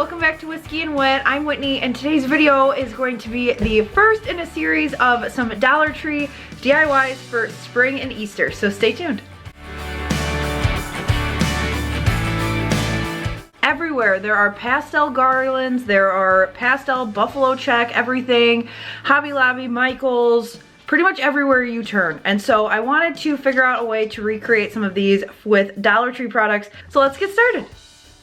welcome back to Whiskey and Whit. I'm Whitney, and today's video is going to be the first in a series of some Dollar Tree DIYs for spring and Easter, so stay tuned. Everywhere there are pastel garlands, there are pastel buffalo check, everything, Hobby Lobby, Michael's, pretty much everywhere you turn. And so I wanted to figure out a way to recreate some of these with Dollar Tree products. So let's get started.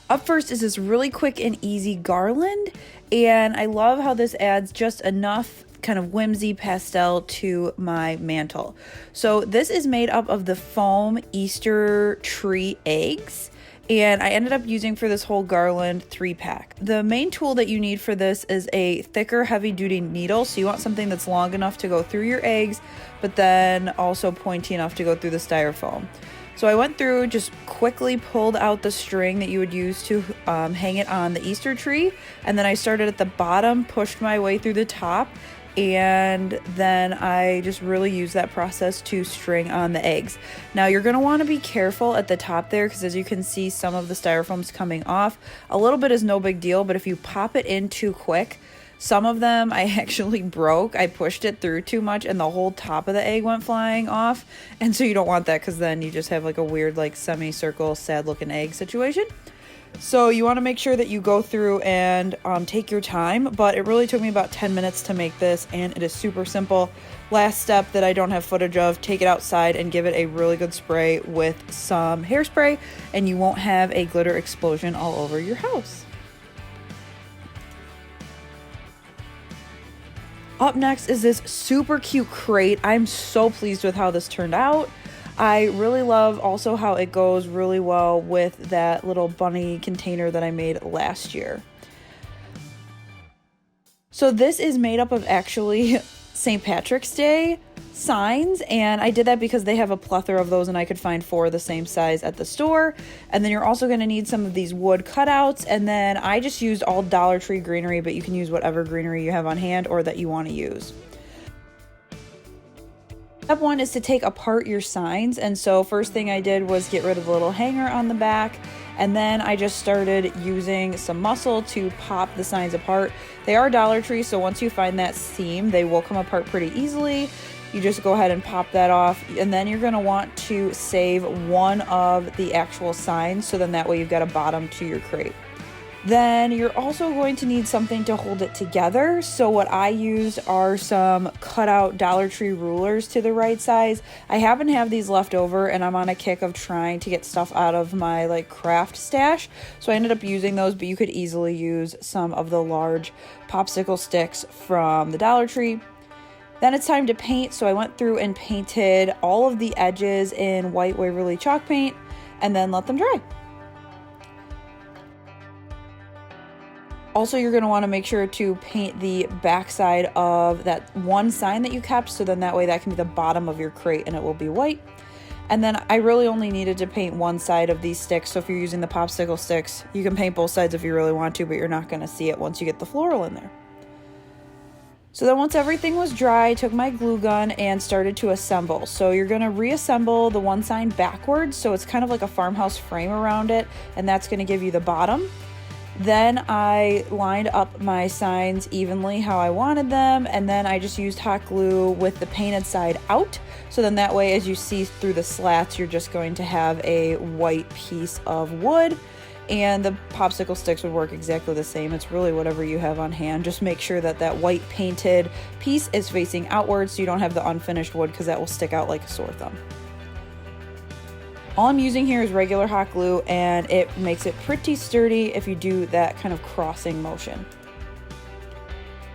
Up first is this really quick and easy garland, and I love how this adds just enough kind of whimsy pastel to my mantle. So this is made up of the foam Easter tree eggs, and I ended up using for this whole garland 3-pack. The main tool that you need for this is a thicker heavy-duty needle, so you want something that's long enough to go through your eggs, but then also pointy enough to go through the styrofoam. So I went through, just quickly pulled out the string that you would use to hang it on the Easter tree, and then I started at the bottom, pushed my way through the top, and then I just really used that process to string on the eggs. Now you're going to want to be careful at the top there, because as you can see, some of the styrofoam's coming off. A little bit is no big deal, but if you pop it in too quick, some of them I actually broke. I pushed it through too much and the whole top of the egg went flying off. And so you don't want that, because then you just have like a weird like semicircle sad looking egg situation. So you want to make sure that you go through and take your time, but it really took me about 10 minutes to make this, and it is super simple. Last step that I don't have footage of, take it outside and give it a really good spray with some hairspray, and you won't have a glitter explosion all over your house. Up next is this super cute crate. I'm so pleased with how this turned out. I really love also how it goes really well with that little bunny container that I made last year. So this is made up of actually St. Patrick's Day signs, and I did that because they have a plethora of those and I could find 4 the same size at the store. And then you're also going to need some of these wood cutouts, and then I just used all Dollar Tree greenery, but you can use whatever greenery you have on hand or that you want to use. Step 1 is to take apart your signs, and so first thing I did was get rid of the little hanger on the back, and then I just started using some muscle to pop the signs apart. They are Dollar Tree, so once you find that seam, they will come apart pretty easily. You just go ahead and pop that off, and then you're going to want to save one of the actual signs, so then that way you've got a bottom to your crate. Then you're also going to need something to hold it together. So what I used are some cutout Dollar Tree rulers to the right size. I happen to have these left over, and I'm on a kick of trying to get stuff out of my like craft stash. So I ended up using those, but you could easily use some of the large popsicle sticks from the Dollar Tree. Then it's time to paint, so I went through and painted all of the edges in white Waverly chalk paint and then let them dry. Also, you're going to want to make sure to paint the backside of that one sign that you kept, so then that way that can be the bottom of your crate and it will be white. And then I really only needed to paint one side of these sticks, so if you're using the popsicle sticks, you can paint both sides if you really want to, but you're not going to see it once you get the floral in there. So then once everything was dry, I took my glue gun and started to assemble. So you're going to reassemble the one sign backwards, so it's kind of like a farmhouse frame around it, and that's going to give you the bottom. Then I lined up my signs evenly how I wanted them, and then I just used hot glue with the painted side out. So then that way, as you see through the slats, you're just going to have a white piece of wood, and the popsicle sticks would work exactly the same. It's really whatever you have on hand. Just make sure that that white painted piece is facing outwards so you don't have the unfinished wood, because that will stick out like a sore thumb. All I'm using here is regular hot glue, and it makes it pretty sturdy if you do that kind of crossing motion.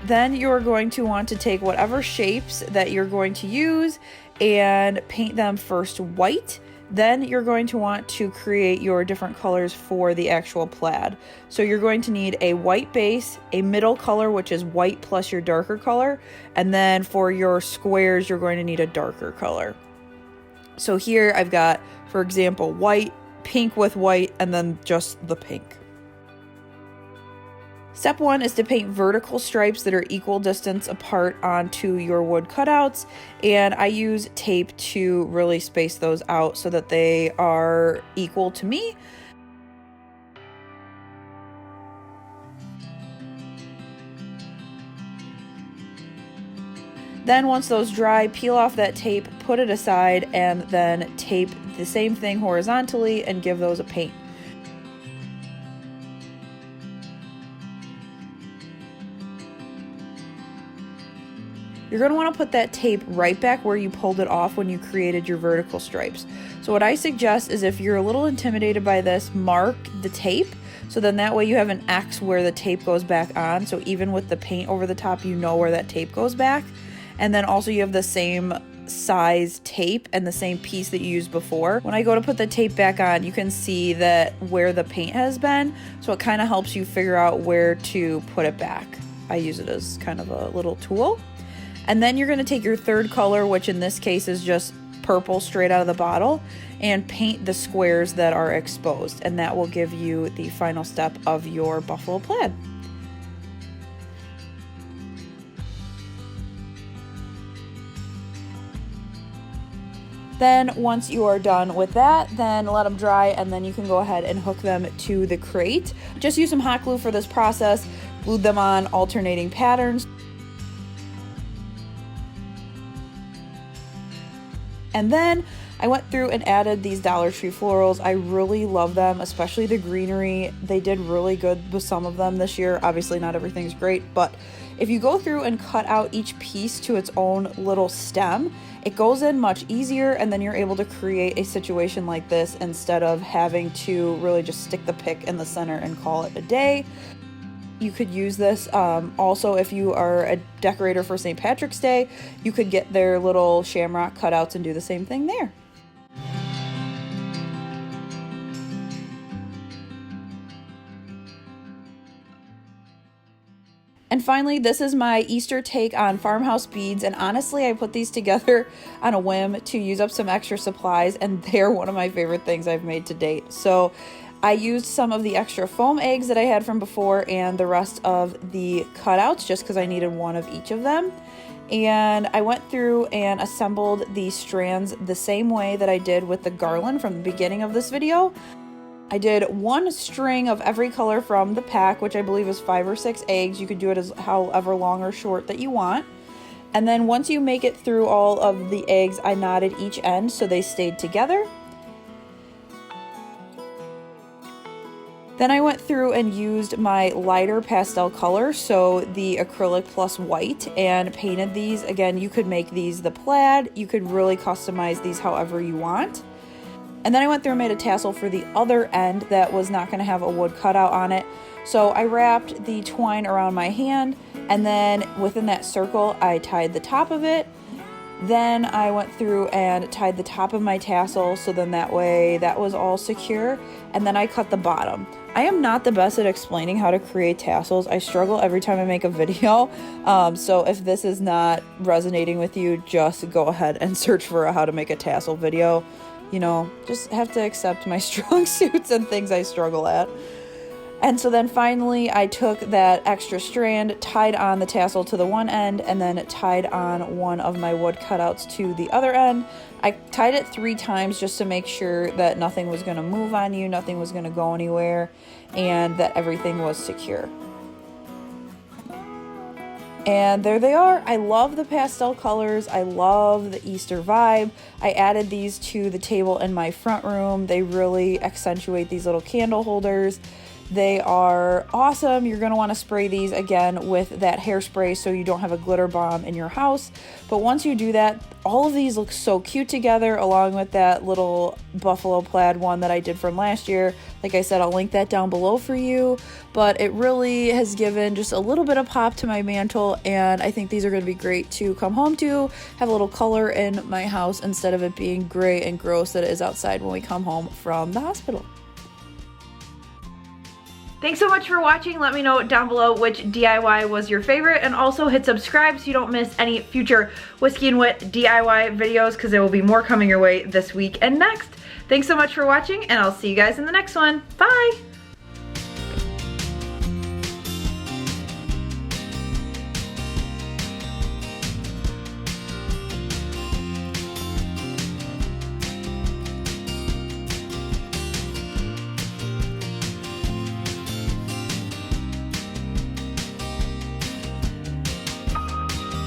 Then you're going to want to take whatever shapes that you're going to use and paint them first white. Then you're going to want to create your different colors for the actual plaid. So you're going to need a white base, a middle color, which is white plus your darker color, and then for your squares, you're going to need a darker color. So here I've got, for example, white, pink with white, and then just the pink. Step 1 is to paint vertical stripes that are equal distance apart onto your wood cutouts, and I use tape to really space those out so that they are equal to me. Then once those dry, peel off that tape, put it aside, and then tape the same thing horizontally and give those a paint. You're going to want to put that tape right back where you pulled it off when you created your vertical stripes. So what I suggest is, if you're a little intimidated by this, mark the tape. So then that way you have an X where the tape goes back on. So even with the paint over the top, you know where that tape goes back. And then also you have the same size tape and the same piece that you used before. When I go to put the tape back on, you can see that where the paint has been. So it kind of helps you figure out where to put it back. I use it as kind of a little tool. And then you're going to take your third color, which in this case is just purple straight out of the bottle, and paint the squares that are exposed. And that will give you the final step of your buffalo plaid. Then once you are done with that, then let them dry, and then you can go ahead and hook them to the crate. Just use some hot glue for this process. Glue them on alternating patterns. And then I went through and added these Dollar Tree florals. I really love them, especially the greenery. They did really good with some of them this year. Obviously not everything's great, but if you go through and cut out each piece to its own little stem, it goes in much easier, and then you're able to create a situation like this instead of having to really just stick the pick in the center and call it a day. You could use this also if you are a decorator for St. Patrick's Day. You could get their little shamrock cutouts and do the same thing there. And finally, this is my Easter take on Farmhouse beads, and honestly I put these together on a whim to use up some extra supplies, and they're one of my favorite things I've made to date. So I used some of the extra foam eggs that I had from before and the rest of the cutouts just because I needed one of each of them. And I went through and assembled these strands the same way that I did with the garland from the beginning of this video. I did one string of every color from the pack, which I believe is 5 or 6 eggs. You could do it as however long or short that you want. And then once you make it through all of the eggs, I knotted each end so they stayed together. Then I went through and used my lighter pastel color, so the acrylic plus white, and painted these. Again, you could make these the plaid. You could really customize these however you want. And then I went through and made a tassel for the other end that was not going to have a wood cutout on it. So I wrapped the twine around my hand, and then within that circle I tied the top of it. Then I went through and tied the top of my tassel, so then that way that was all secure, and then I cut the bottom. I am not the best at explaining how to create tassels. I struggle every time I make a video, so if this is not resonating with you, just go ahead and search for a how to make a tassel video. You know, just have to accept my strong suits and things I struggle at. And so then finally I took that extra strand, tied on the tassel to the one end, and then tied on one of my wood cutouts to the other end. I tied it 3 times just to make sure that nothing was going to move on you, nothing was going to go anywhere, and that everything was secure. And there they are. I love the pastel colors. I love the Easter vibe. I added these to the table in my front room. They really accentuate these little candle holders. They are awesome. You're going to want to spray these again with that hairspray so you don't have a glitter bomb in your house. But once you do that, all of these look so cute together, along with that little buffalo plaid one that I did from last year. Like I said, I'll link that down below for you. But it really has given just a little bit of pop to my mantle, and I think these are going to be great to come home to, have a little color in my house instead of it being gray and gross that it is outside when we come home from the hospital. Thanks so much for watching. Let me know down below which DIY was your favorite, and also hit subscribe so you don't miss any future Whiskey and Wit DIY videos, because there will be more coming your way this week and next. Thanks so much for watching, and I'll see you guys in the next one. Bye!